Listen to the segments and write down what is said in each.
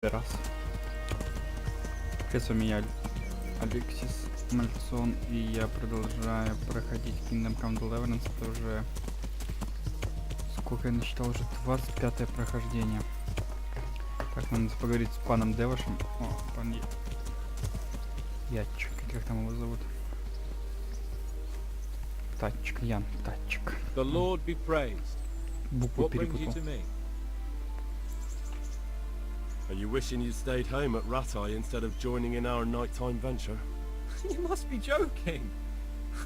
Раз. С вами я, Алексис Мальцон, и я продолжаю проходить Kingdom Come Deliverance. Это уже, сколько я насчитал, уже 25-е прохождение. Так, нам надо поговорить с паном Девашем. О, пан Ячик, как там его зовут? Татчик, Ян, Татчик. The Lord be praised. Букву What brings you перепутал. to me? Are you wishing you'd stayed home at Ratai instead of joining in our nighttime venture? You must be joking.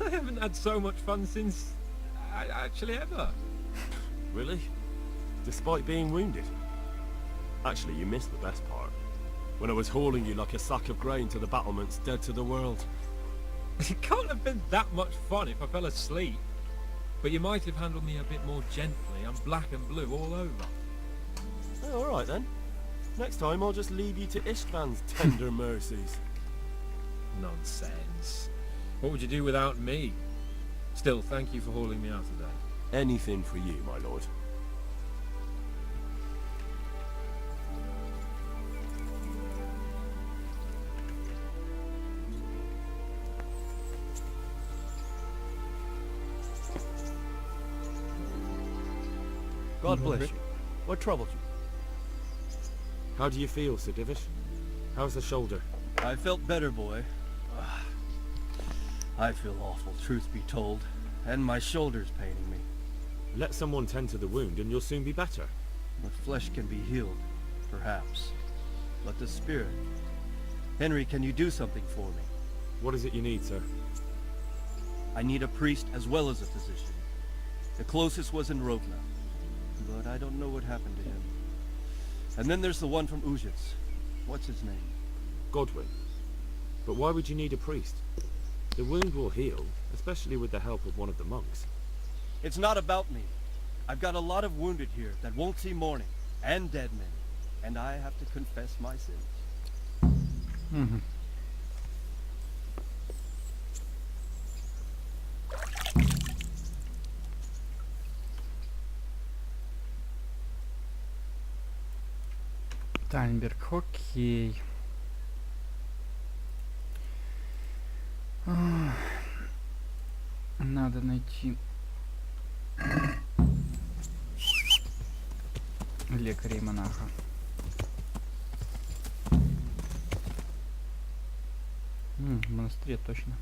I haven't had so much fun since... actually ever. Really? Despite being wounded? Actually, you missed the best part. When I was hauling you like a sack of grain to the battlements, dead to the world. It can't have been that much fun if I fell asleep. But you might have handled me a bit more gently. I'm black and blue all over. Oh, alright then. Next time I'll just leave you to Istvan's tender mercies. Nonsense. What would you do without me? Still, thank you for hauling me out today. Anything for you, my lord. God bless you. What troubled you? How do you feel, Sir Divish? How's the shoulder? I felt better, boy. I feel awful, truth be told. And my shoulder's paining me. Let someone tend to the wound and you'll soon be better. The flesh can be healed, perhaps. But the spirit... Henry, can you do something for me? What is it you need, sir? I need a priest as well as a physician. The closest was in Rovna. But I don't know what happened to him. And then there's the one from Ujits. What's his name? Godwin. But why would you need a priest? The wound will heal, especially with the help of one of the monks. It's not about me. I've got a lot of wounded here that won't see morning, and dead men. And I have to confess my sins. Угу. Таймберг, окей. Надо найти лекаря и монаха. В монастыре точно.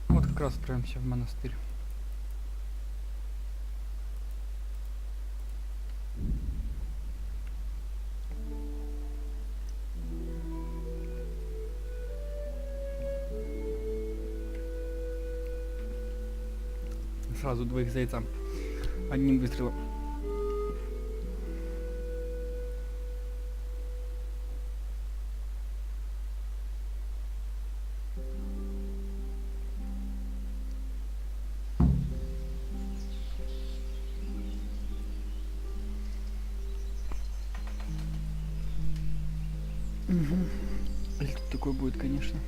Вот как раз отправимся в монастырь. Сразу двоих зайца одним выстрелом. Или тут такой будет, конечно.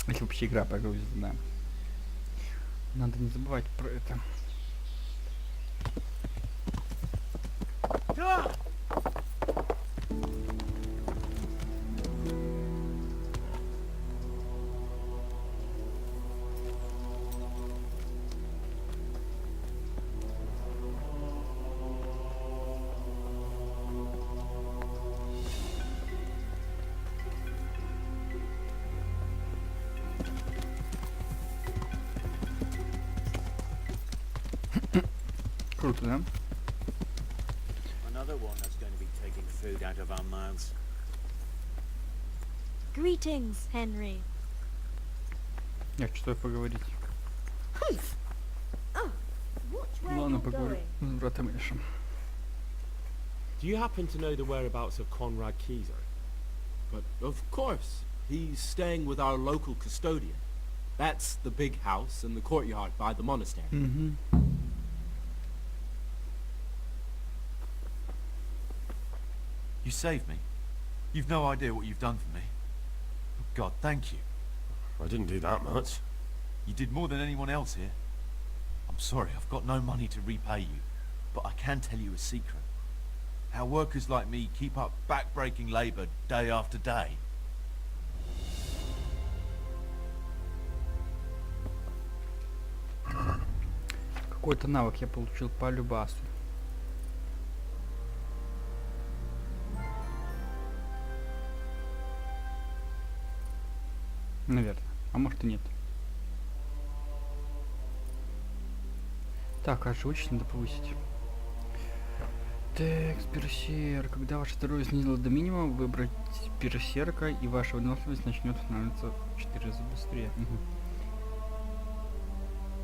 Если вообще игра прогрузится, да. Надо не забывать про это. Круто, да? Another one that's going to be taking food out of our mouths. Greetings, Henry. Я что поговорить. Watch where Ладно, you're поговорю going. с братом Эшем. Do you happen to know the whereabouts of Conrad Keyser? But of course, he's staying with our local custodian. That's the big house in the courtyard by the monastery. Mm-hmm. You saved me. You've no idea what you've done for me. Oh God, thank you. I didn't do that much. You did more than anyone else here. I'm sorry, I've got no money to repay you, but I can tell you a secret. How workers like me keep up back-breaking labor day after day. Какой-то навык я получил по любасу. Наверное. А может и нет. Так, а живучесть надо повысить. Текст, берсерк. Когда ваше здоровье снизилось до минимума, выбрать берсерка, и ваша выносливость начнет становиться в 4 раза быстрее.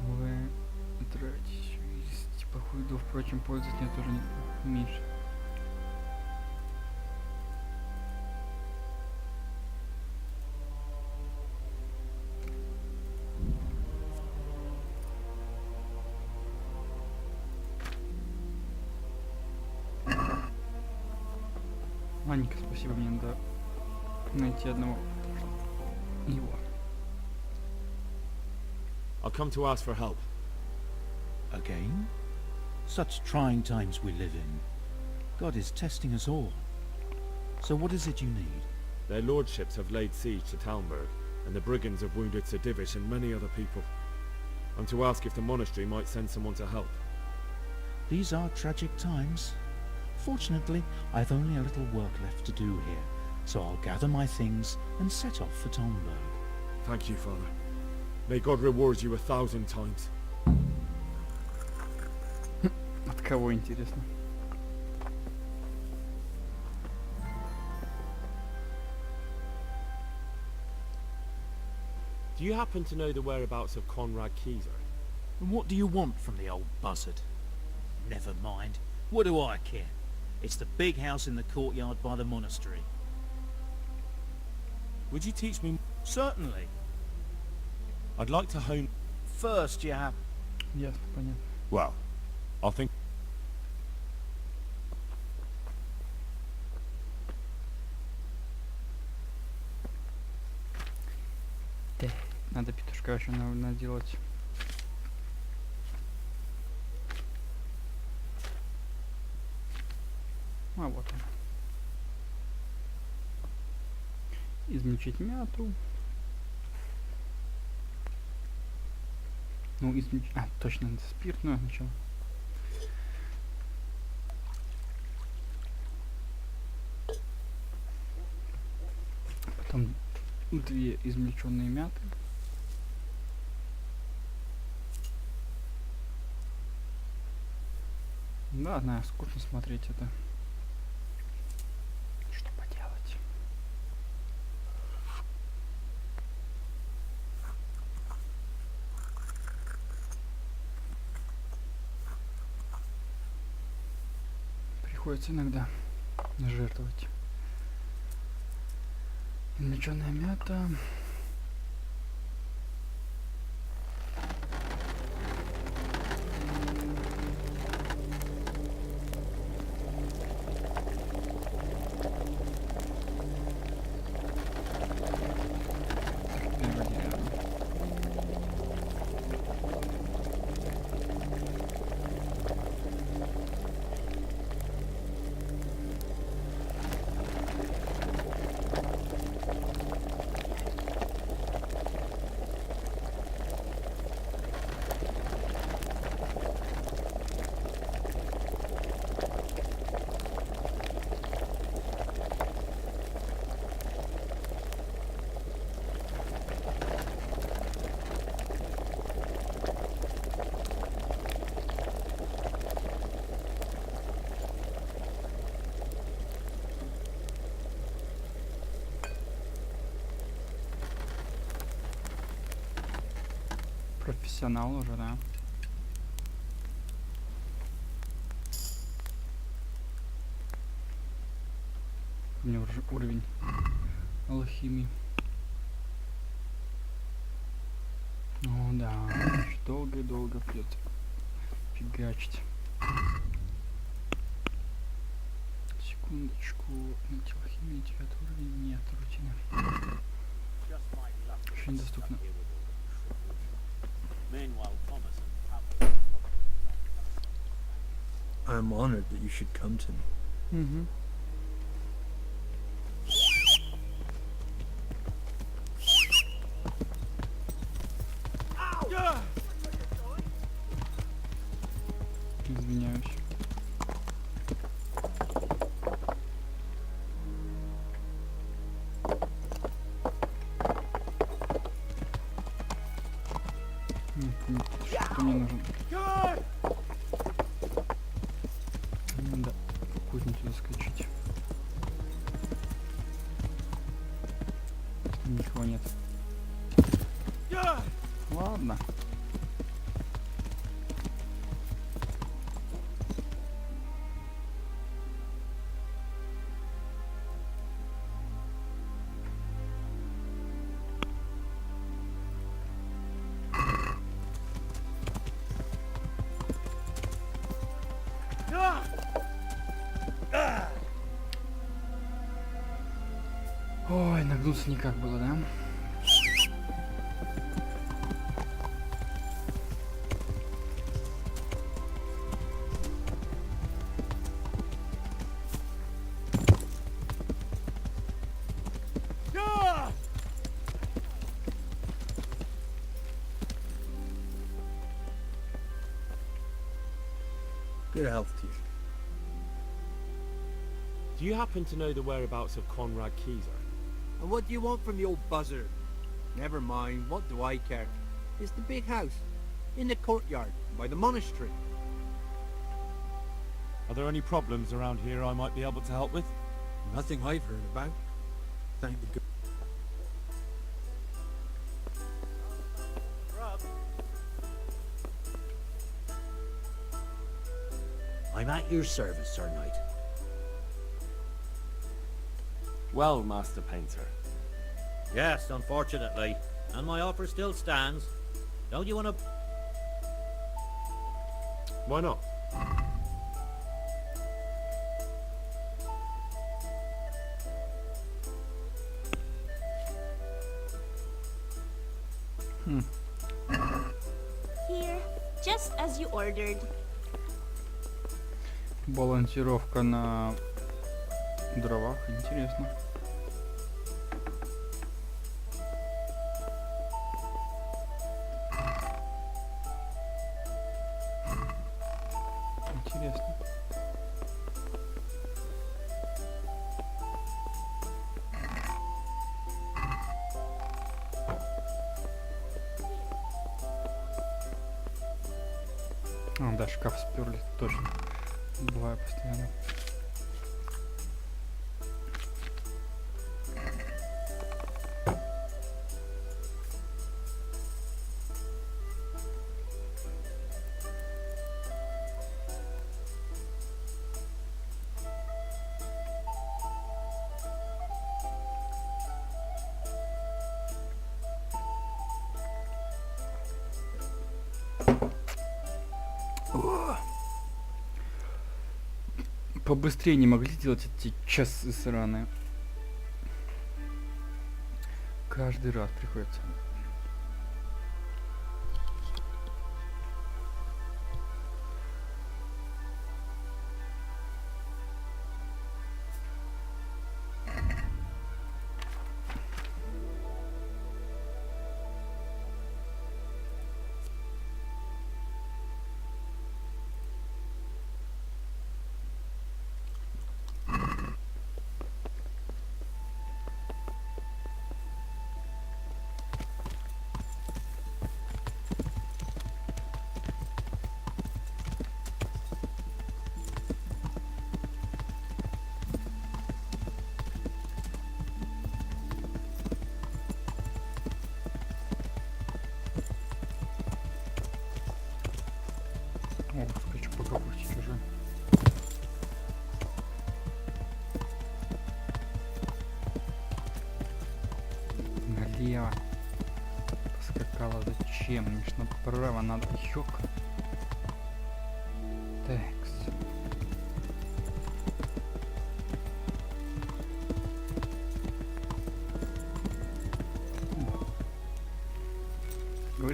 Вы тратите по хуйду, впрочем, пользователя тоже не меньше. Ладненько, спасибо, мне надо найти одного его. I'll come to ask for help. Again? Such trying times we live in. God is testing us all. So what is it you need? Their lordships have laid siege to Talmberg, and the brigands have wounded Sir Divish and many other people. I'm to ask if the monastery might send someone to help. These are tragic times. Fortunately, I've only a little work left to do here, so I'll gather my things and set off for Talmberg. Thank you, Father. May God reward you 1,000 times. От кого, интересно? Do you happen to know the whereabouts of Conrad Keyser? And what do you want from the old buzzard? Never mind. What do I care? It's the big house in the courtyard by the monastery. Would you teach me? Certainly. I'd like to hone... First you have... Ясно, понятно. Well, I'll think... Надо петушка еще наделать. А вот он. Измельчить мяту. Ну, измельчить... А, точно, надо спиртную сначала. Потом 2 измельченные мяты. Да, знаю, скучно смотреть это. Что поделать? Приходится иногда жертвовать. Измельченная мята. Профессионал уже, да. У меня уже уровень алхимии. О, да. Долго-долго придется фигачить. Секундочку. Метилхимия, 9 уровень. Нет, рутина. Just my luck. Еще недоступно. Here with all the trouble. Meanwhile, Thomas and Pablo. I'm honored that you should come to me. Угу. Извиняюсь. Что мне нужно? Надо в кузницу заскочить. Ничего нет. Ладно. Ой, нагнуться никак было, да? Good health to you. Do you happen to know the whereabouts of Conrad Keyser? And what do you want from the old buzzard? Never mind, what do I care? It's the big house, in the courtyard, by the monastery. Are there any problems around here I might be able to help with? Nothing I've heard about. Thank the good. I'm at your service, Sir Knight. Well, Master Painter. Yes, unfortunately. And my offer still stands. Don't you want to... Why not? Here, just as you ordered. Балансировка на дровах. Интересно. Интересно. А, да, шкаф сперли, точно. Бывает постоянно. Побыстрее не могли сделать эти часы сраные. Каждый раз приходится. О, хочу попробовать уже. Налево. Поскакала зачем? Мне ж направо надо. Ёк. Текс.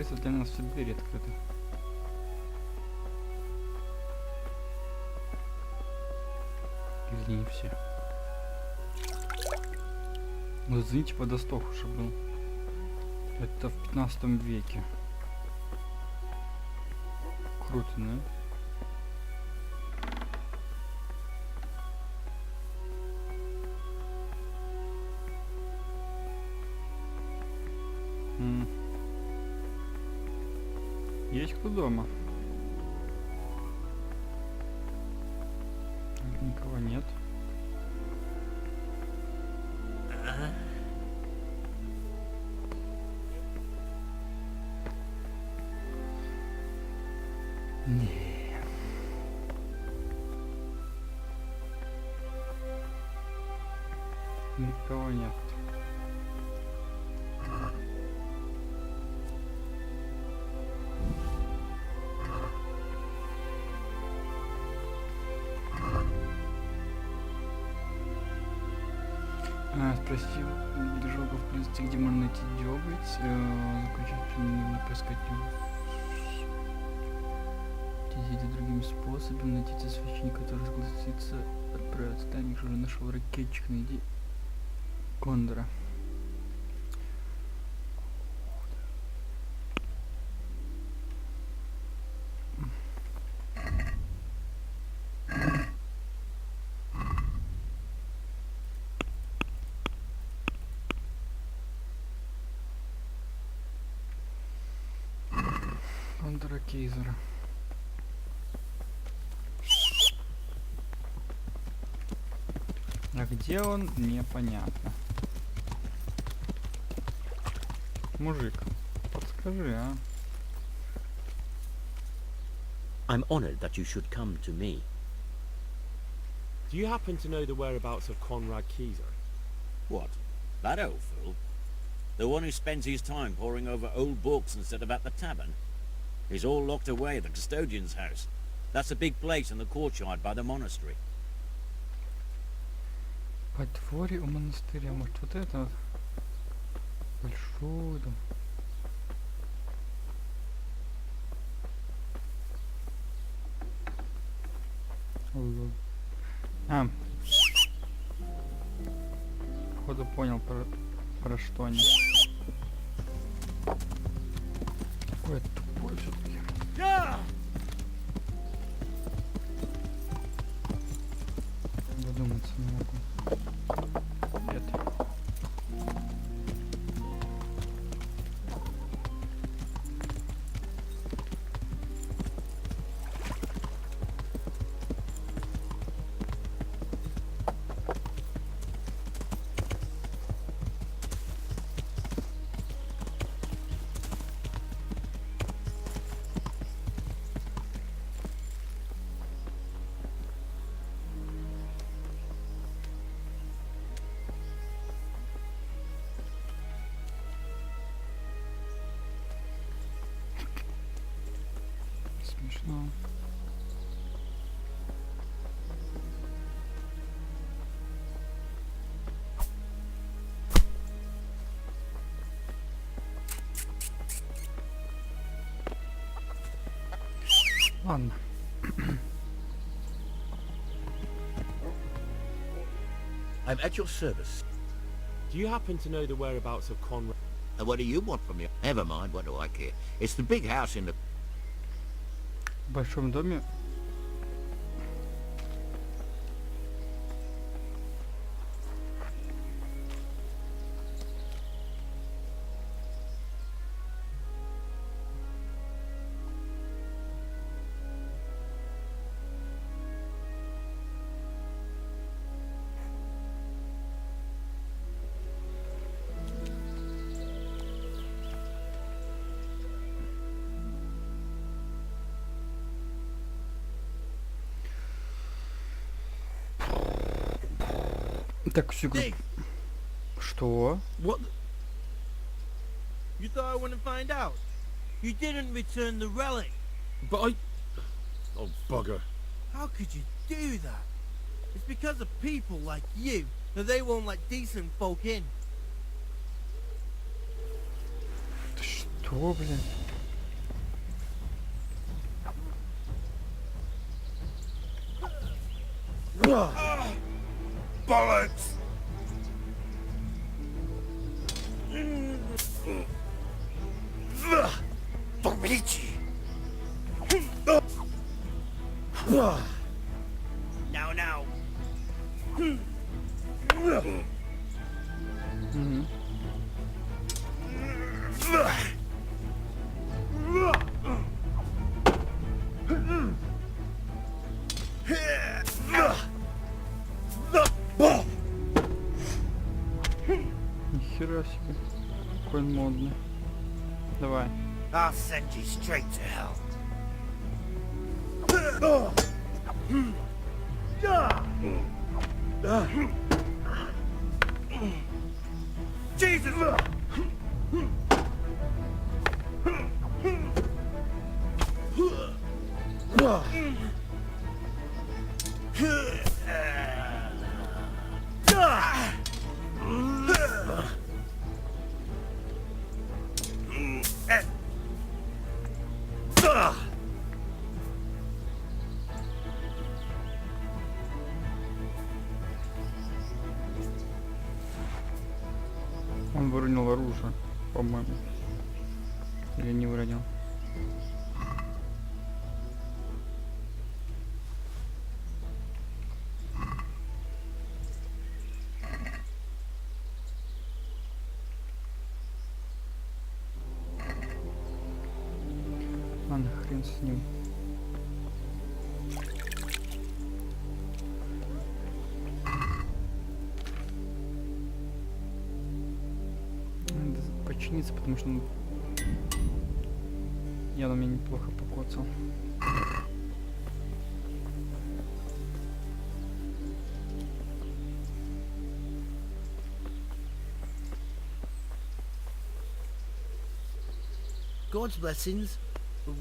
Оказывается, для нас все двери открыты. Или не все. Ну, извините, водосток уже был. Это в 15 веке. Круто, да? Есть кто дома? Никого нет. Не. Никого нет. Спросил Джога в принципе, где можно найти дёготь, закончить примерно поискать идите другими способами, найти те священника, который согласится отправиться. Также уже нашел ракетчик, найди Кондора. Кондора Кейзера. А где он, непонятно. Мужик, подскажи, а? I'm honored that you should come to me. Do you happen to know the whereabouts of Conrad Keyser? What? That old fool? The one who spends his time poring over old books instead of at the tavern? He's all locked away at the custodian's house. That's a big place in the courtyard by the monastery. Подворье у монастыря, может вот это вот? Большой дом. А. Походу понял про что они. Ой, тупой все-таки. Додуматься не могу. Нет. Смешно. Ладно. I'm at your service. Do you happen to know the whereabouts of Conrad? And what do you want from me? Never mind, what do I care? It's the big house in the... В большом доме. Так, всю группу. Что? What? You thought I wouldn't find out? You didn't return the relic. But I... Oh, bugger. How could you do that? It's because of people like you that they won't let decent folk in. Что, блин? Bollocks! Pomerici! Now, now! Нихера себе. Какой он модный. Давай. I'll send you straight to hell. Jesus! Он выронил оружие, по-моему. Или не выронил? Ладно, хрен с ним. Надо починиться, потому что я на меня неплохо покоцал. God's blessings.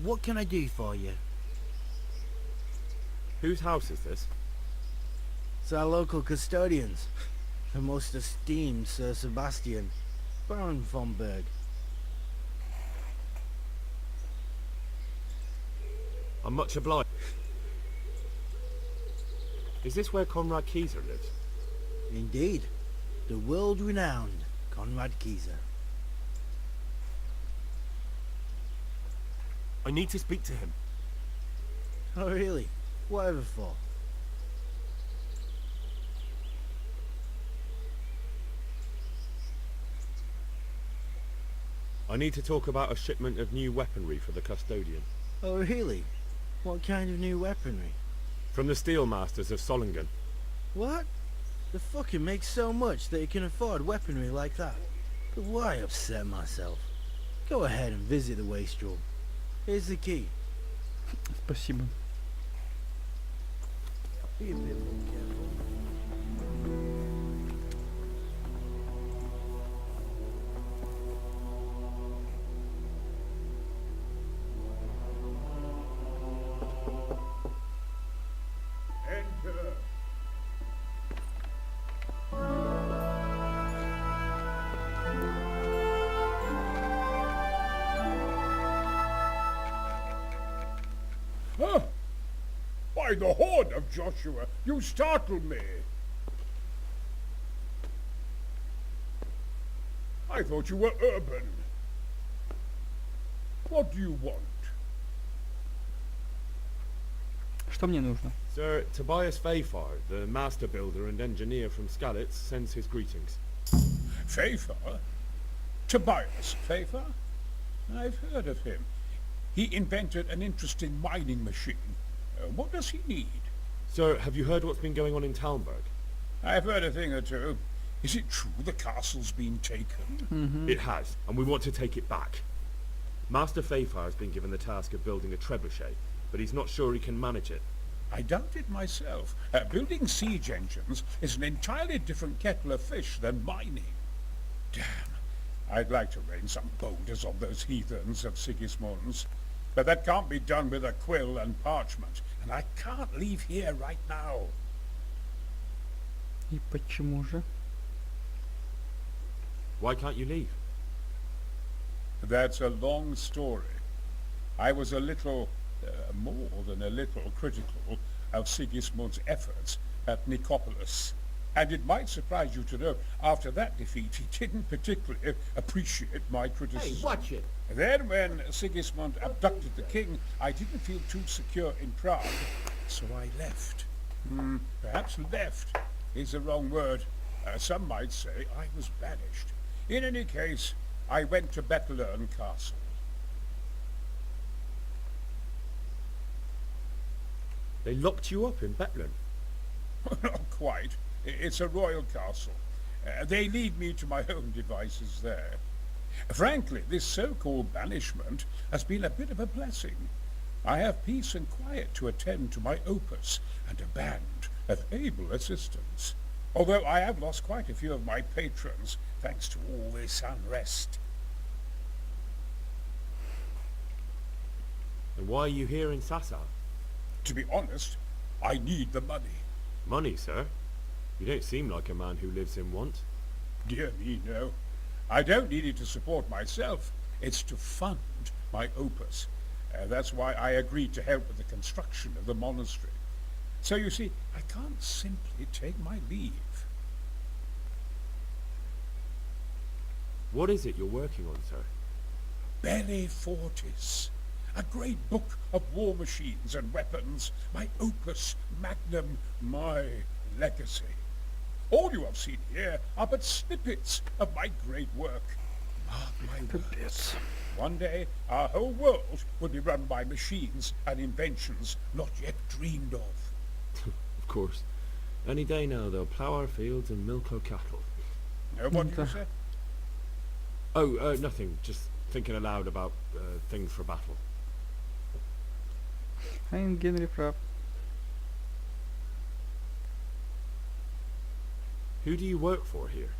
What can I do for you? Whose house is this? It's our local custodians. The most esteemed Sir Sebastian, Baron von Berg. I'm much obliged. Is this where Conrad Kieser lives? Indeed. The world-renowned Conrad Kieser. I need to speak to him. Oh really? Whatever for? I need to talk about a shipment of new weaponry for the custodian. Oh really? What kind of new weaponry? From the Steelmasters of Solingen. What? The fucker makes so much that he can afford weaponry like that. But why upset myself? Go ahead and visit the waste room. Here's the key. Спасибо. Be a bit more careful. By the horn of Joshua, you startled me. I thought you were urban. What do you want? Что мне нужно? Sir Tobias Fayfar, the master builder and engineer from Skalitz, sends his greetings. Pfeiffer? Tobias Pfeiffer? I've heard of him. He invented an interesting mining machine. What does he need? Sir, have you heard what's been going on in Talmberg? I've heard a thing or two. Is it true the castle's been taken? It has, and we want to take it back. Master Fayfar has been given the task of building a trebuchet, but he's not sure he can manage it. I doubt it myself. Building siege engines is an entirely different kettle of fish than mining. Damn. I'd like to rain some boulders on those heathens of Sigismund's. But that can't be done with a quill and parchment. And I can't leave here right now. И почему же? Why can't you leave? That's a long story. I was a little, more than a little critical of Sigismund's efforts, at Nicopolis. And it might surprise you to know, after that defeat, he didn't particularly appreciate my criticism. Hey, watch it! Then, when Sigismund abducted the king, I didn't feel too secure in Prague, so I left. Perhaps left is the wrong word. Some might say I was banished. In any case, I went to Bettelern Castle. They locked you up in Bethlem? Not quite. It's a royal castle. They leave me to my own devices there. Frankly, this so-called banishment has been a bit of a blessing. I have peace and quiet to attend to my opus and a band of able assistants. Although I have lost quite a few of my patrons thanks to all this unrest. And why are you here in Sassa? To be honest, I need the money. Money, sir? You don't seem like a man who lives in want. Dear me, no. I don't need it to support myself. It's to fund my opus. That's why I agreed to help with the construction of the monastery. So you see, I can't simply take my leave. What is it you're working on, sir? Belli Fortis. A great book of war machines and weapons. My opus magnum, my legacy. All you have seen here are but snippets of my great work. Mark my words. One day, our whole world will be run by machines and inventions not yet dreamed of. Of course. Any day now they'll plough our fields and milk our cattle. What did you say? Oh, nothing. Just thinking aloud about things for battle. I'm Henry прав. Who do you work for here?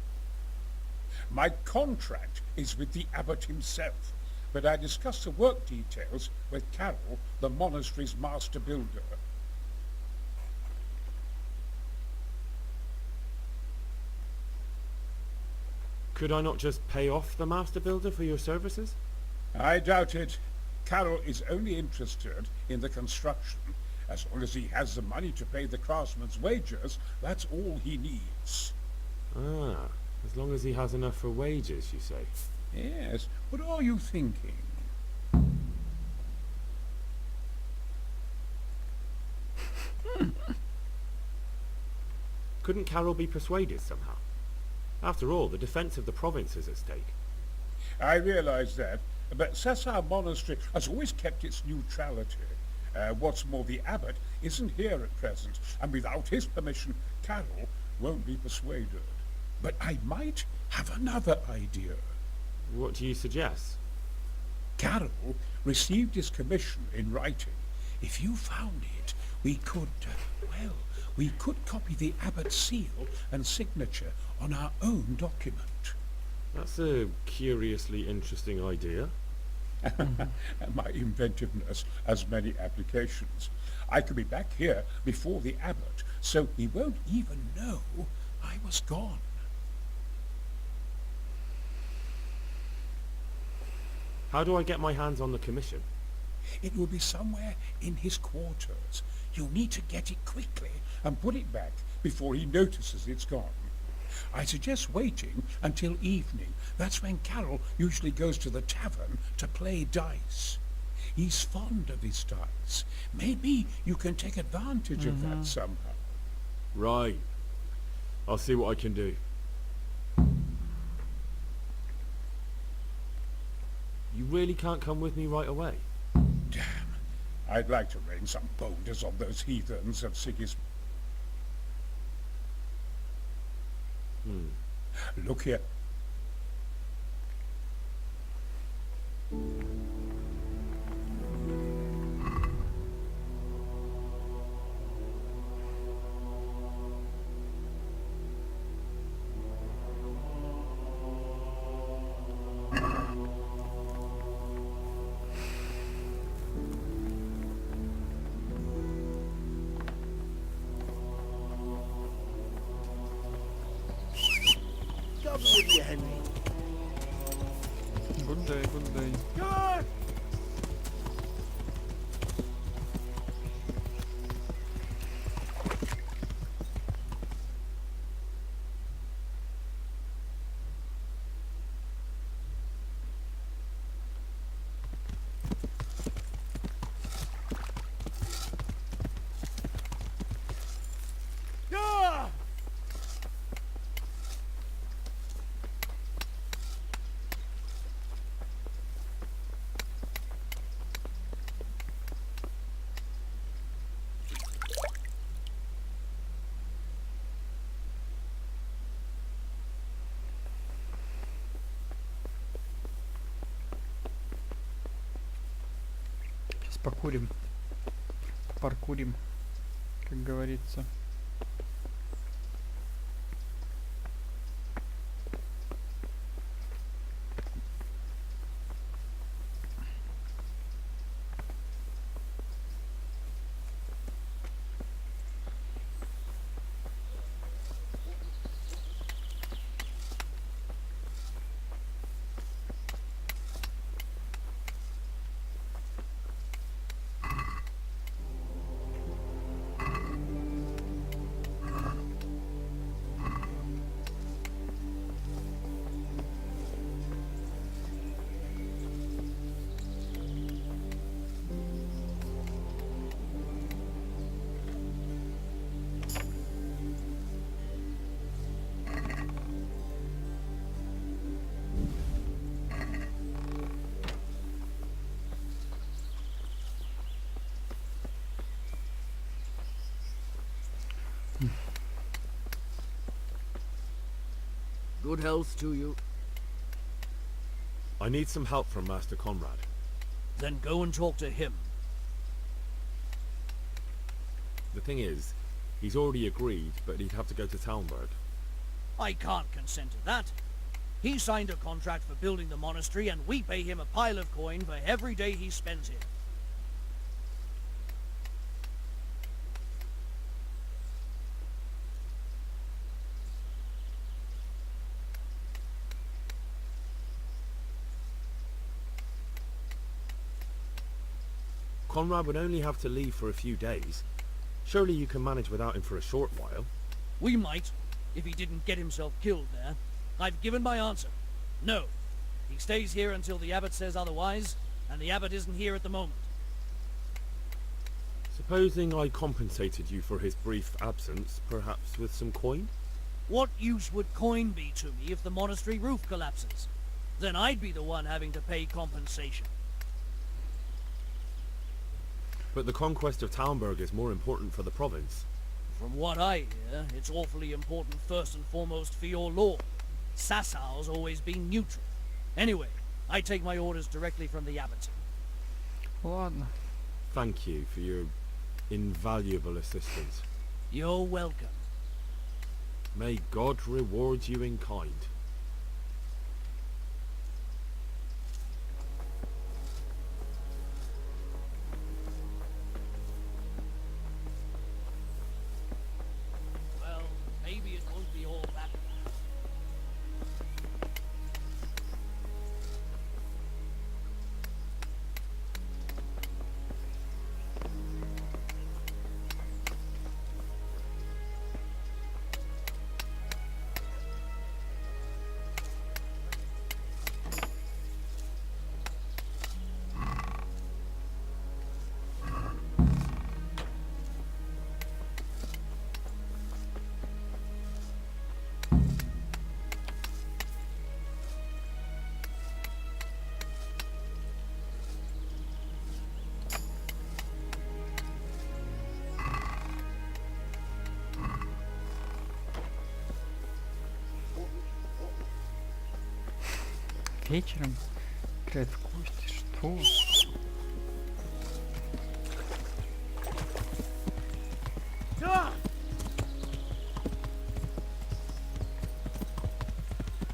My contract is with the abbot himself, but I discussed the work details with Carol, the monastery's master builder. Could I not just pay off the master builder for your services? I doubt it. Carol is only interested in the construction. As long as he has the money to pay the craftsman's wages, that's all he needs. Ah, as long as he has enough for wages, you say? Yes, what are you thinking? Couldn't Carol be persuaded somehow? After all, the defense of the province is at stake. I realize that, but Sessa Monastery has always kept its neutrality. What's more, the abbot isn't here at present, and without his permission, Carol won't be persuaded. But I might have another idea. What do you suggest? Carol received his commission in writing. If you found it, we could, we could copy the abbot's seal and signature on our own document. That's a curiously interesting idea. My inventiveness has many applications. I could be back here before the abbot, so he won't even know I was gone. How do I get my hands on the commission? It will be somewhere in his quarters. You'll need to get it quickly and put it back before he notices it's gone. I suggest waiting until evening. That's when Carol usually goes to the tavern to play dice. He's fond of his dice. Maybe you can take advantage of that somehow. Right. I'll see what I can do. You really can't come with me right away? Damn. I'd like to rain some boulders on those heathens of Sigismund. Look here. Cover with Покурим. Паркурим, как говорится. Good health to you. I need some help from Master Conrad. Then go and talk to him. The thing is, he's already agreed, but he'd have to go to Talmberg. I can't consent to that. He signed a contract for building the monastery, and we pay him a pile of coin for every day he spends here. Conrad would only have to leave for a few days. Surely you can manage without him for a short while. We might, if he didn't get himself killed there. I've given my answer. No. He stays here until the abbot says otherwise, and the abbot isn't here at the moment. Supposing I compensated you for his brief absence, perhaps with some coin? What use would coin be to me if the monastery roof collapses? Then I'd be the one having to pay compensation. But the conquest of Talmberg is more important for the province. From what I hear, it's awfully important first and foremost for your lord. Sassau's always been neutral. Anyway, I take my orders directly from the abbot. Ладно. Thank you for your invaluable assistance. You're welcome. May God reward you in kind. Well, maybe it won't be all that bad. Вечером играет в кости. Что?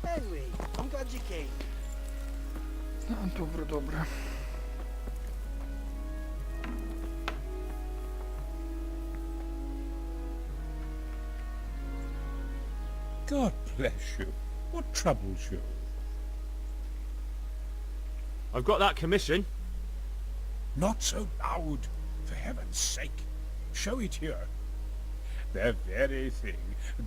Henry, I'm glad you came. Добре, добре. God bless you. What troubles you? I've got that commission. Not so loud, for heaven's sake. Show it here. The very thing.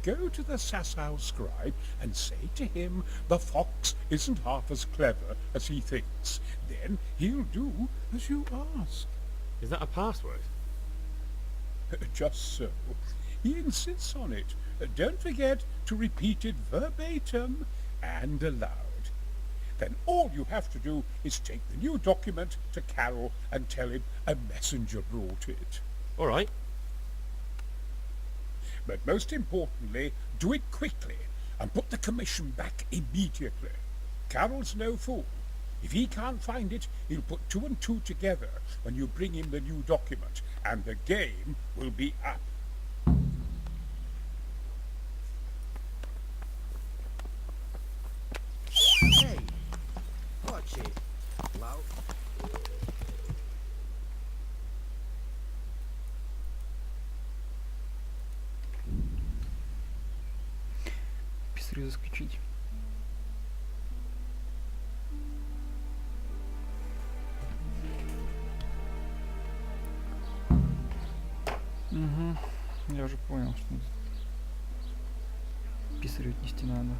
Go to the Sassau scribe and say to him the fox isn't half as clever as he thinks. Then he'll do as you ask. Is that a password? Just so. He insists on it. Don't forget to repeat it verbatim and aloud. Then all you have to do is take the new document to Carol and tell him a messenger brought it. All right. But most importantly, do it quickly and put the commission back immediately. Carol's no fool. If he can't find it, he'll put 2 and 2 together when you bring him the new document, and the game will be up. Hey, watch it, loud. Писарю заскочить. Угу, я уже понял, что писарю отнести надо.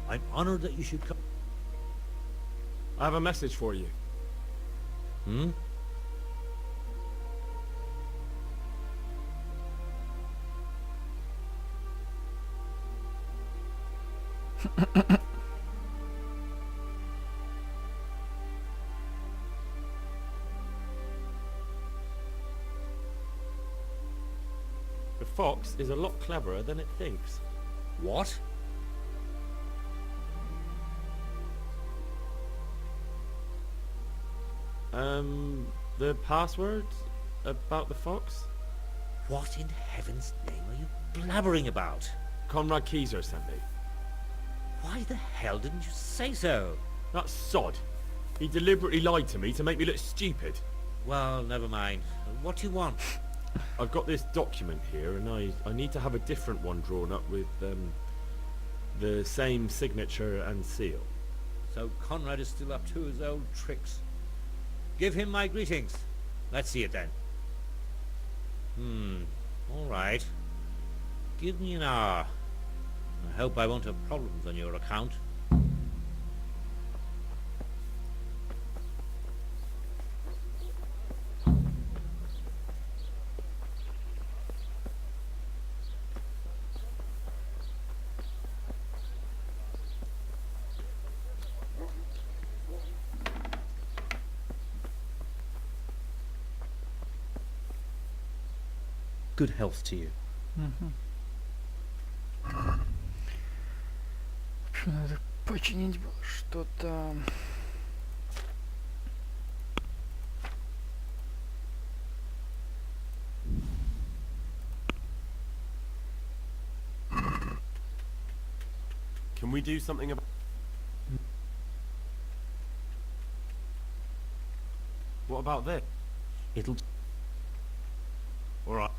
I'm honored that you should come. I have a message for you. Hmm? The fox is a lot cleverer than it thinks. What? The password about the fox? What in heaven's name are you blabbering about? Conrad Keyser sent me. Why the hell didn't you say so? That sod. He deliberately lied to me to make me look stupid. Well, never mind. What do you want? I've got this document here, and I need to have a different one drawn up with the same signature and seal. So Conrad is still up to his old tricks. Give him my greetings. Let's see it then. All right. Give me an hour. I hope I won't have problems on your account. Good health to you. Надо починить было что-то. Can we do something about... What about this? It'll... Alright.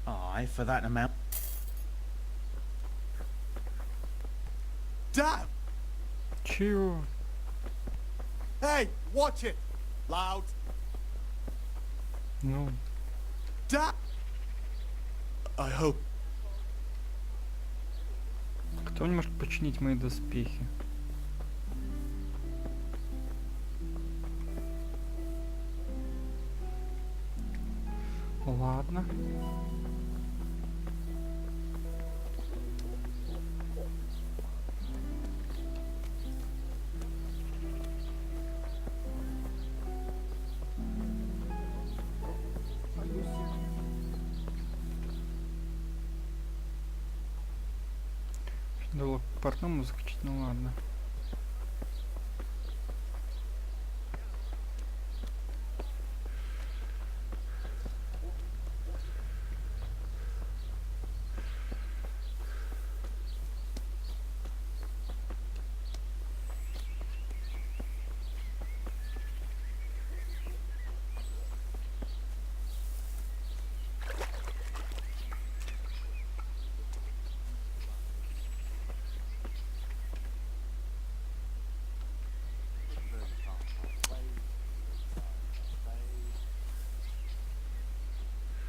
Aye, for that amount. Damn! Чего? Hey, watch it! Loud! Ну, Damn! I hope... кто не может починить мои доспехи? Ладно. Надо было к портному заскочить, ну ладно.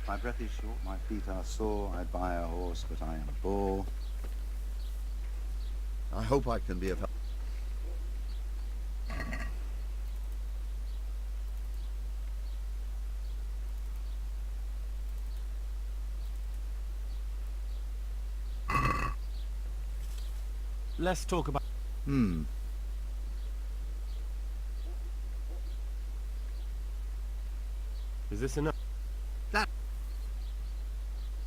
My breath is short, my feet are sore, I'd buy a horse, but I am poor. I hope I can be of help. Let's talk about... Is this enough? That...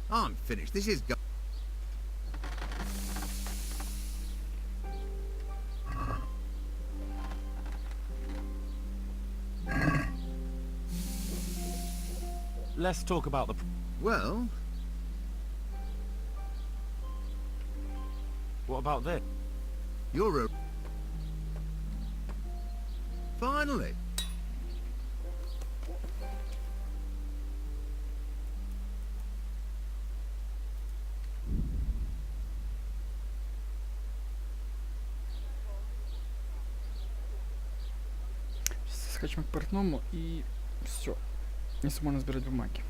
I'm finished. This is... Let's talk about the... Well... What about this? You're a... Finally. Сейчас скачем к портному и все. Не сможем разбирать бумаги.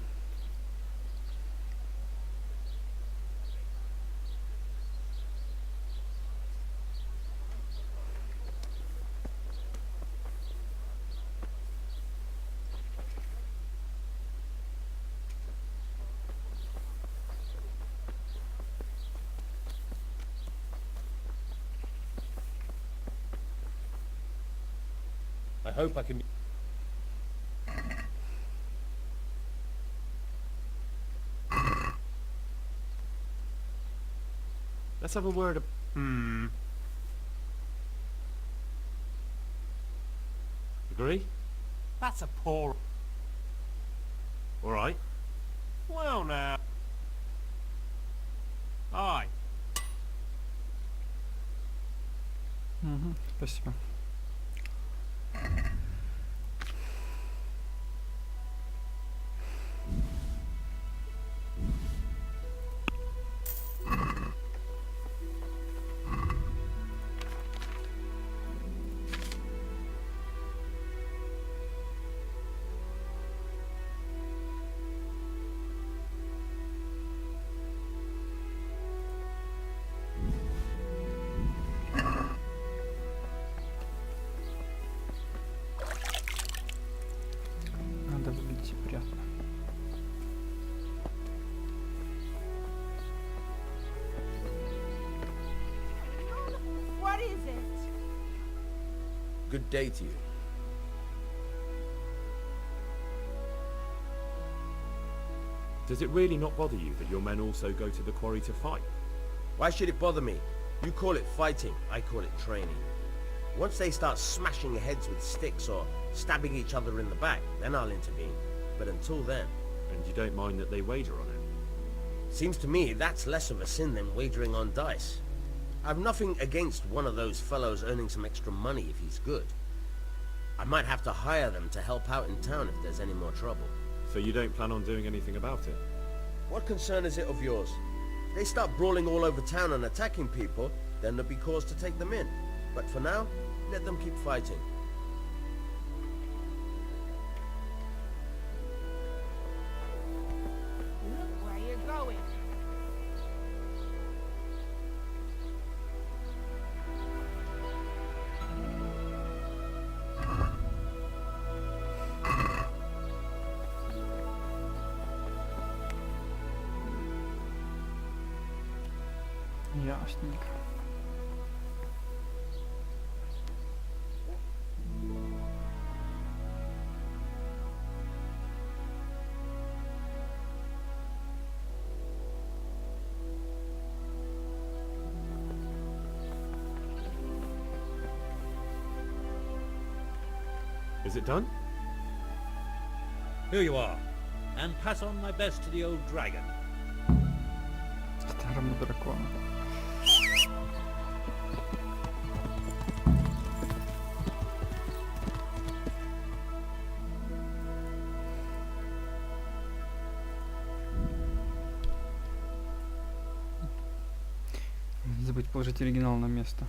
I hope I can... Let's have a word of... Agree? That's a poor... Alright. Well now... Aye. Спасибо. Надо выглядеть приятно. What is it? Good day to you. Does it really not bother you that your men also go to the quarry to fight? Why should it bother me? You call it fighting, I call it training. Once they start smashing heads with sticks or stabbing each other in the back, then I'll intervene. But until then... And you don't mind that they wager on it? Seems to me that's less of a sin than wagering on dice. I've nothing against one of those fellows earning some extra money if he's good. I might have to hire them to help out in town if there's any more trouble. So you don't plan on doing anything about it? What concern is it of yours? If they start brawling all over town and attacking people, then there'll be cause to take them in. But for now, let them keep fighting. Look where you're going. Ясненько. Is it done? Here you are. And pass on my best to the old dragon. Старому дракону. Не забудь положить оригинал на место.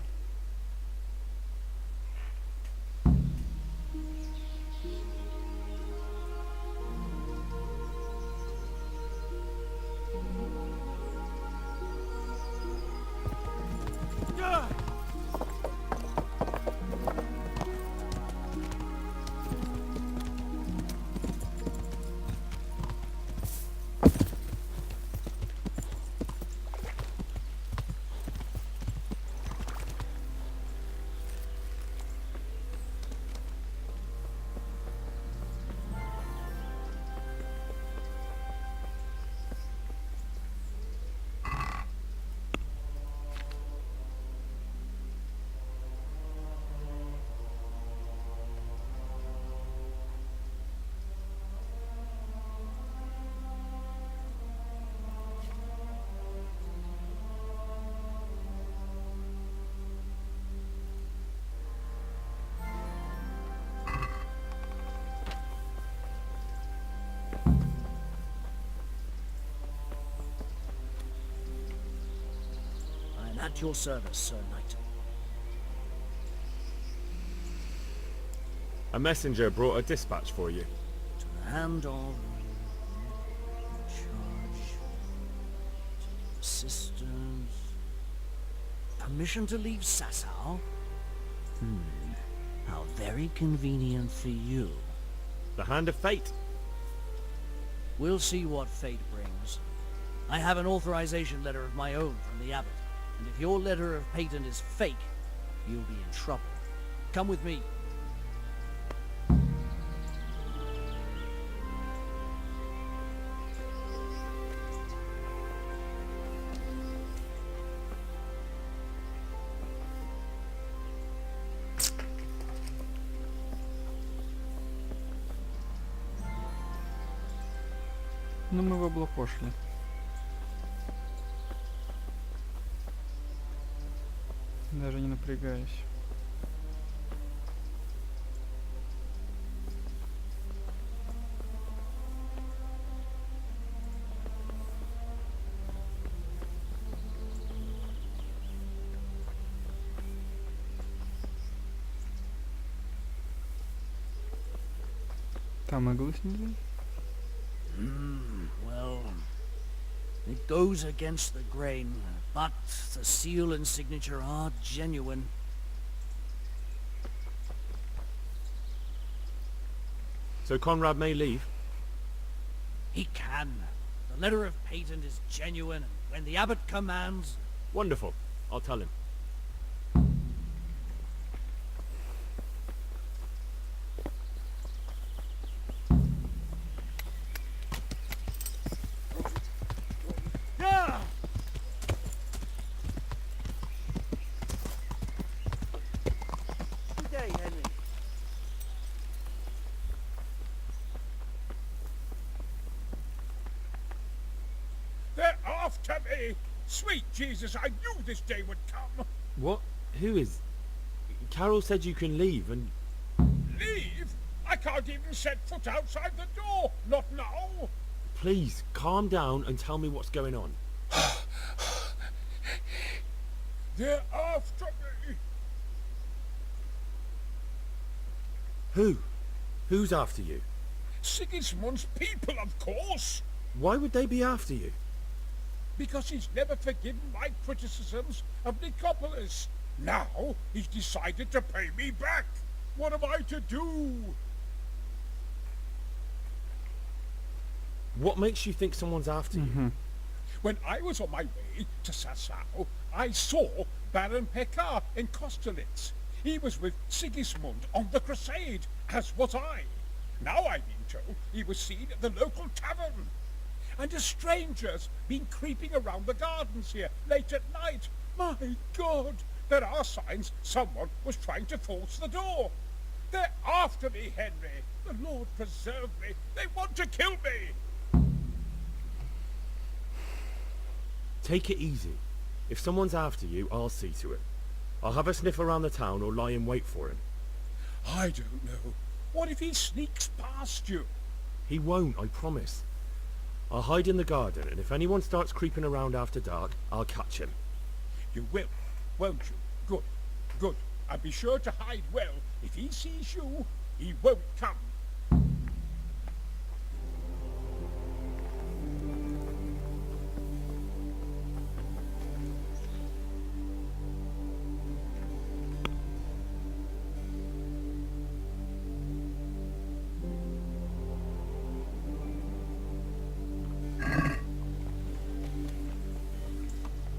and at your service, Sir Knight. A messenger brought a dispatch for you. To the hand of... charge... Sisters... Permission to leave Sasau? How very convenient for you. The hand of fate. We'll see what fate brings. I have an authorization letter of my own from the abbot, and if your letter of patent is fake, you'll be in trouble. Come with me. Ну мы в облапошли. Даже не напрягаюсь. Там иглы снизу? Well, it goes against the grain, but the seal and signature are genuine. So Conrad may leave? He can. The letter of patent is genuine, and when the abbot commands... Wonderful. I'll tell him. Good day, Henry. They're after me! Sweet Jesus, I knew this day would come! What? Who is... Carol said you can leave and... Leave? I can't even set foot outside the door! Not now! Please, calm down and tell me what's going on. They're after me! Who? Who's after you? Sigismund's people, of course! Why would they be after you? Because he's never forgiven my criticisms of Nicopolis. Now he's decided to pay me back. What am I to do? What makes you think someone's after you? When I was on my way to Sasau, I saw Baron Pekar in Kostelitz. He was with Sigismund on the crusade, as was I. Now I've been told he was seen at the local tavern. And a stranger's been creeping around the gardens here late at night. My God! There are signs someone was trying to force the door. They're after me, Henry. The Lord preserve me. They want to kill me. Take it easy. If someone's after you, I'll see to it. I'll have a sniff around the town or lie in wait for him. I don't know. What if he sneaks past you? He won't, I promise. I'll hide in the garden, and if anyone starts creeping around after dark, I'll catch him. You will, won't you? Good, good. And be sure to hide well. If he sees you, he won't come.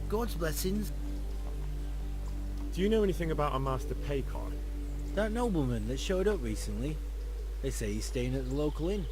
God's blessings. Do you know anything about a Master Pekar? That nobleman that showed up recently. They say he's staying at the local inn.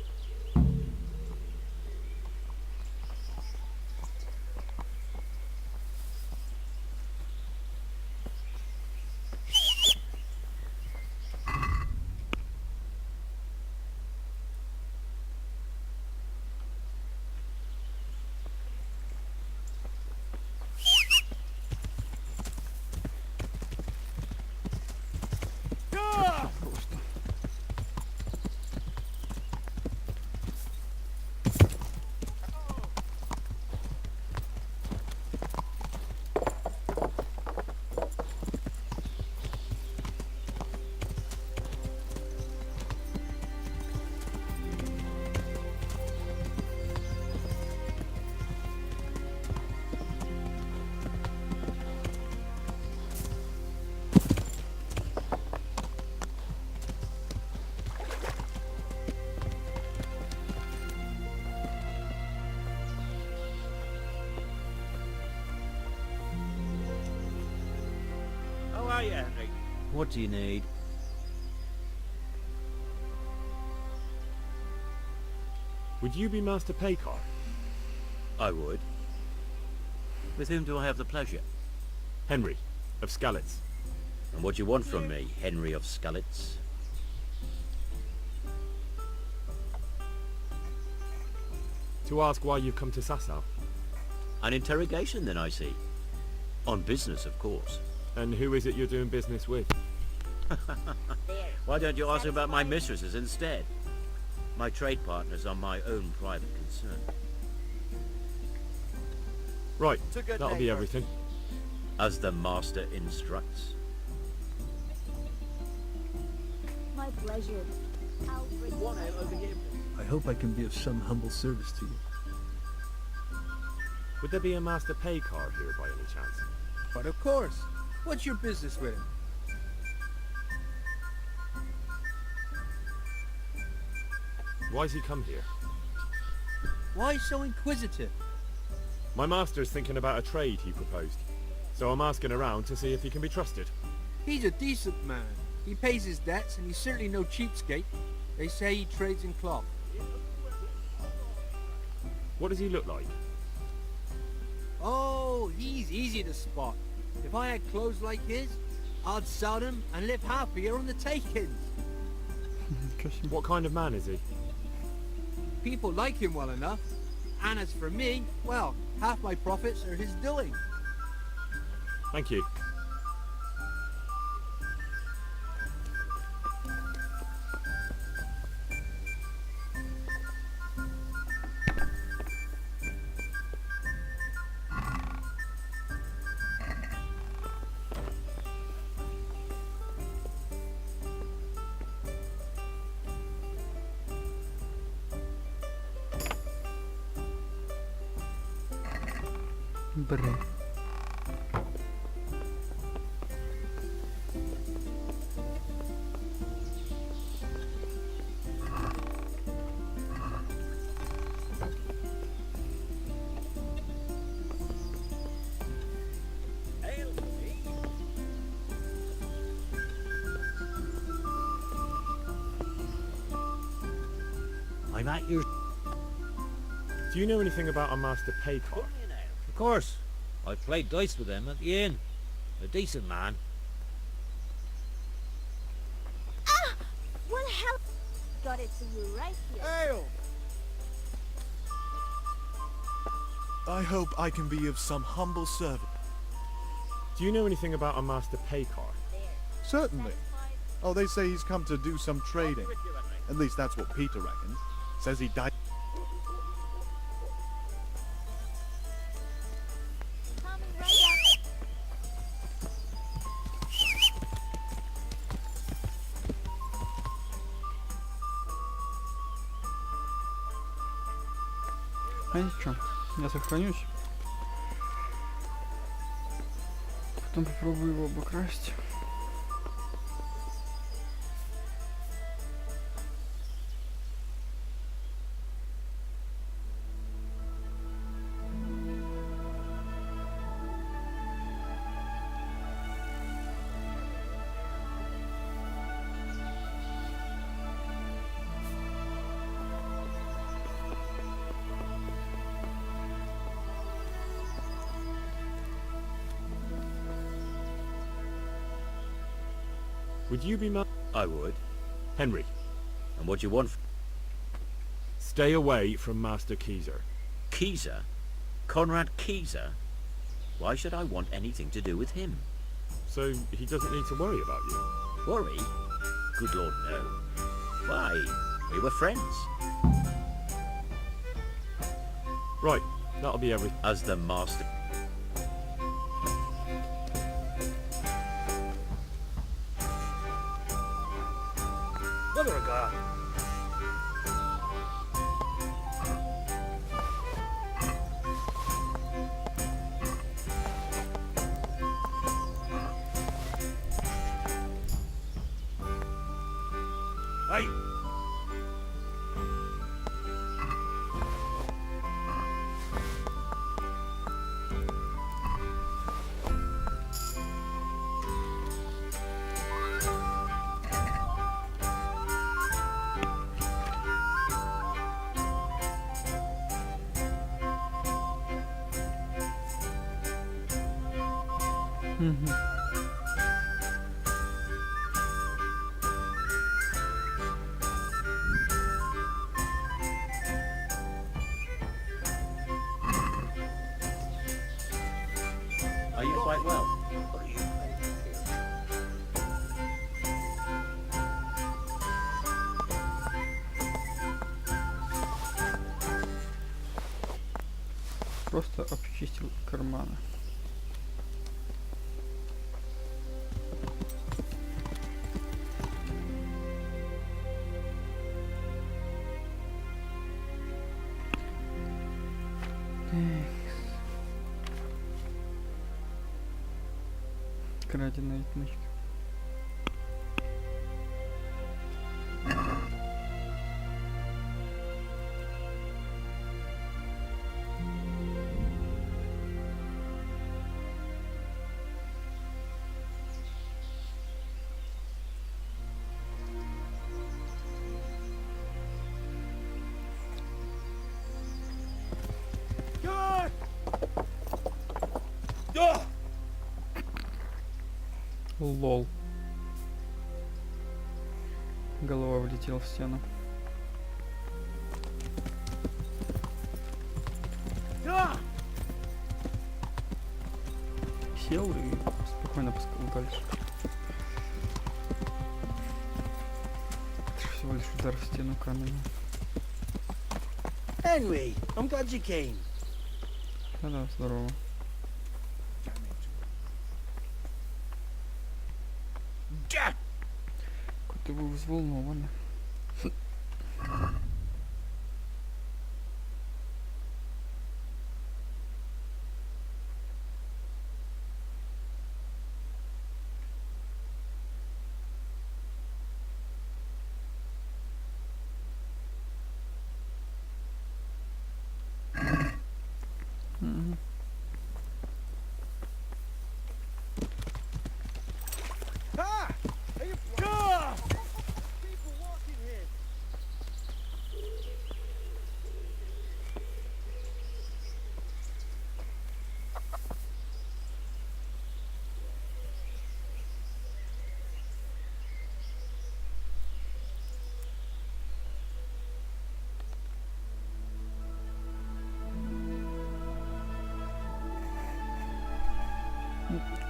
Henry. What do you need? Would you be Master Paycar? I would. With whom do I have the pleasure? Henry, of Skalitz. And what do you want from me, Henry of Skalitz? To ask why you've come to Sasau. An interrogation, then, I see. On business, of course. And who is it you're doing business with? Why don't you ask about my mistresses instead? My trade partners are my own private concern. Right, that'll be everything. As the master instructs. My pleasure. I'll bring One ale over here. I hope I can be of some humble service to you. Would there be a Master Paycar here by any chance? But of course. What's your business with him? Why's he come here? Why so inquisitive? My master's thinking about a trade he proposed. So I'm asking around to see if he can be trusted. He's a decent man. He pays his debts and he's certainly no cheapskate. They say he trades in cloth. What does he look like? Oh, he's easy to spot. If I had clothes like his, I'd sell them and live happier on the takings. What kind of man is he? People like him well enough. And as for me, well, half my profits are his doing. Thank you. Блин. I'm at your... Do you know anything about a Master Paycar? Of course. I played dice with them at the inn. A decent man. Ah! What hell? Got it for you right here. Ale! I hope I can be of some humble service. Do you know anything about a Master Paycar? Certainly. Oh, they say he's come to do some trading. At least that's what Peter reckons. Says he died. Coming right up. А ничего, я сохранюсь. Потом попробую его обокрасть. Would you be I would. Henry? And what do you want? Stay away from Master Keyser. Keyser? Conrad Keyser? Why should I want anything to do with him? So he doesn't need to worry about you? Worry? Good Lord, no. Why? We were friends. Right, that'll be everything. As the master... Mother of God. Hey! Угу. Are you quite well? Просто обчистил карманы. Краденая отмычка. Лол. Голова влетела в стену. Сел и спокойно пускал дальше. Это всего лишь удар в стену камня. Henry, I'm glad you came. Да-да, здорово. Какой-то вы взволнованный.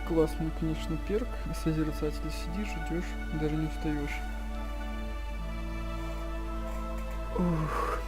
Классный, конечно, перк. Созерцатель, сидишь, ждешь, даже не устаешь. Ух.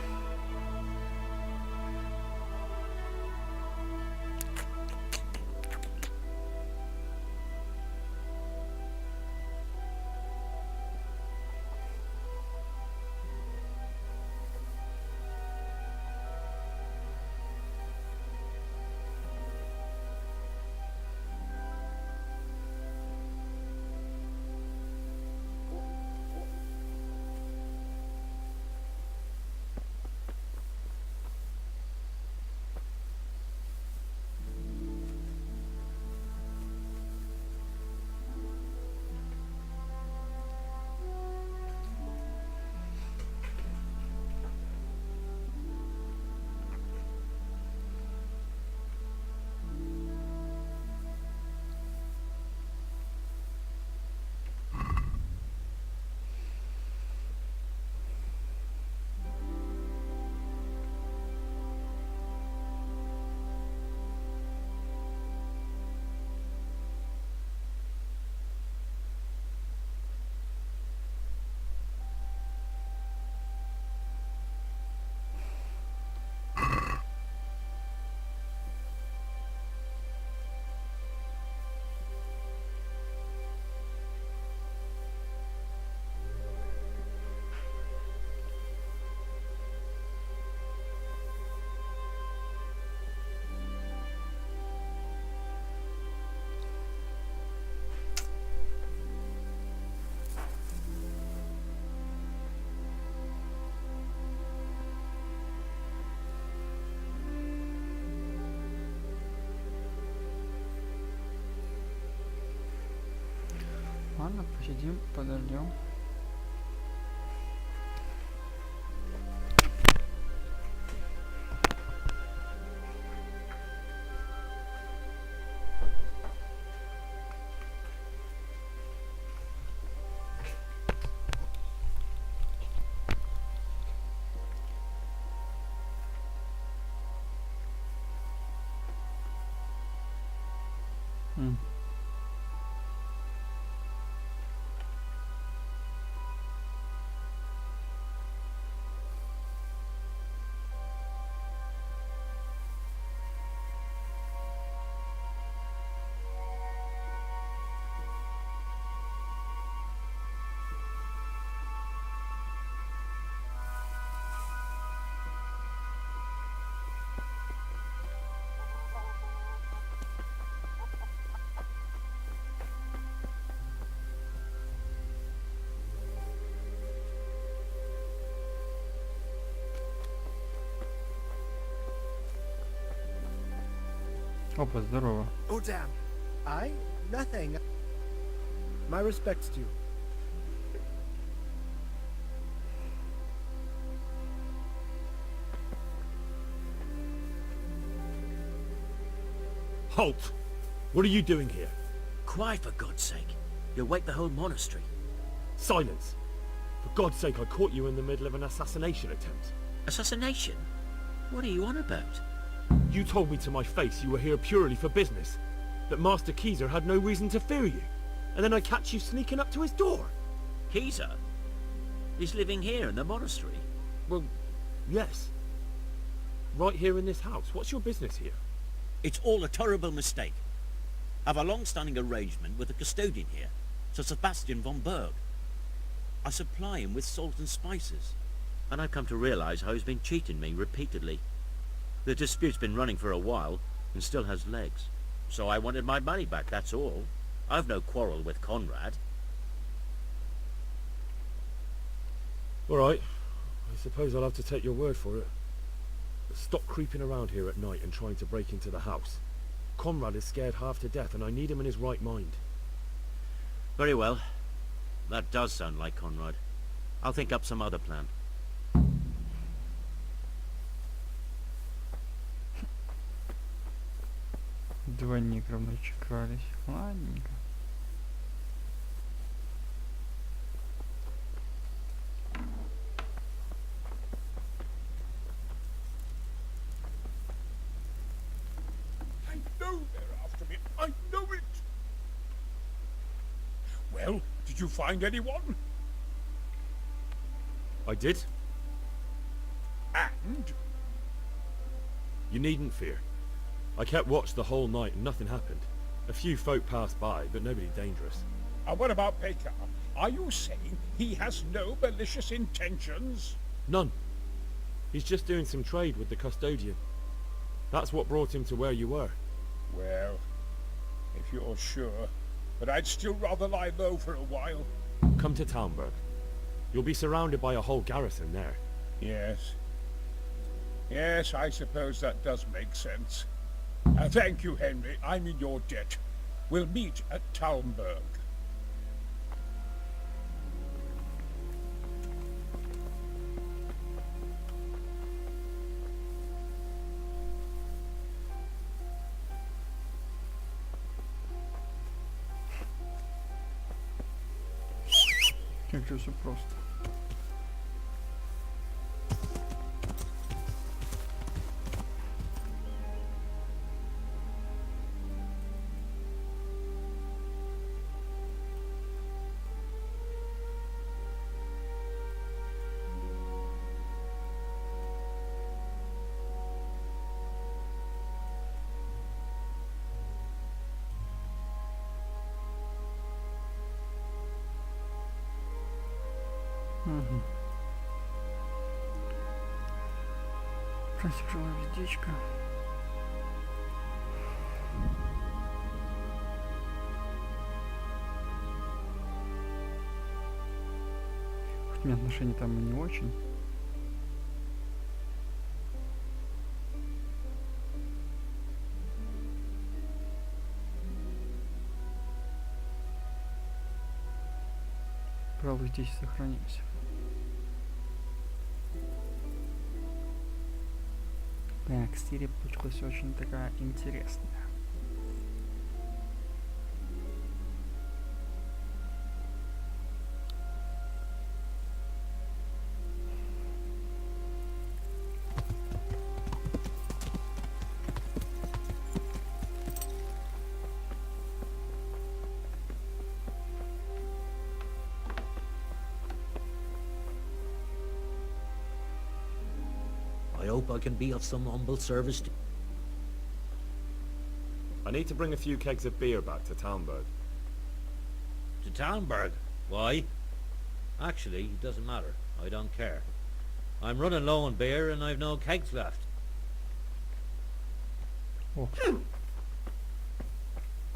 Ладно, посидим, подождем. Опа, здорово. Oh, damn. Nothing. My respects to you. Halt! What are you doing here? Quiet, for God's sake. You'll wake the whole monastery. Silence! For God's sake, I caught you in the middle of an assassination attempt. Assassination? What are you on about? You told me to my face you were here purely for business, that Master Keezer had no reason to fear you, and then I catch you sneaking up to his door. Keezer? He's living here in the monastery? Well, yes. Right here in this house. What's your business here? It's all a terrible mistake. I've a long-standing arrangement with the custodian here, Sir Sebastian von Berg. I supply him with salt and spices, and I've come to realize how he's been cheating me repeatedly. The dispute's been running for a while, and still has legs. So I wanted my money back, that's all. I've no quarrel with Conrad. All right. I suppose I'll have to take your word for it. But stop creeping around here at night and trying to break into the house. Conrad is scared half to death, and I need him in his right mind. Very well. That does sound like Conrad. I'll think up some other plan. Два негра начекались. Ладненько. I know they're after me. I know it. Well, did you find anyone? I did. And? You needn't fear. I kept watch the whole night and nothing happened. A few folk passed by, but nobody dangerous. What about Baker? Are you saying he has no malicious intentions? None. He's just doing some trade with the custodian. That's what brought him to where you were. Well, if you're sure. But I'd still rather lie low for a while. Come to Talmberg. You'll be surrounded by a whole garrison there. Yes. Yes, I suppose that does make sense. Thank you, Henry. I'm in your debt. We'll meet at Talmberg. Как же все просто. Угу. Тяжелое местечко. Хоть у меня отношения там и не очень. Пожалуй, здесь сохранимся. Так, серия получилась очень такая интересная. hope I can be of some humble service to... I need to bring a few kegs of beer back to Townburg. To Townburg? Why? Actually, it doesn't matter. I don't care. I'm running low on beer and I've no kegs left. Oh.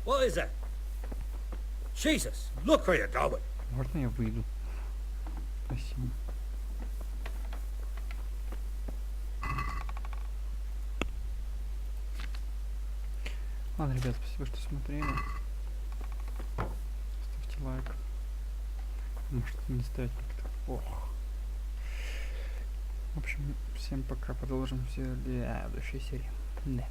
What is it? Jesus, look where you're going. Можно я выйду? Спасибо. Ладно, ребят, спасибо, что смотрели. Ставьте лайк. Может, не ставить никто. Ох. В общем, всем пока. Продолжим в следующей серии. Да.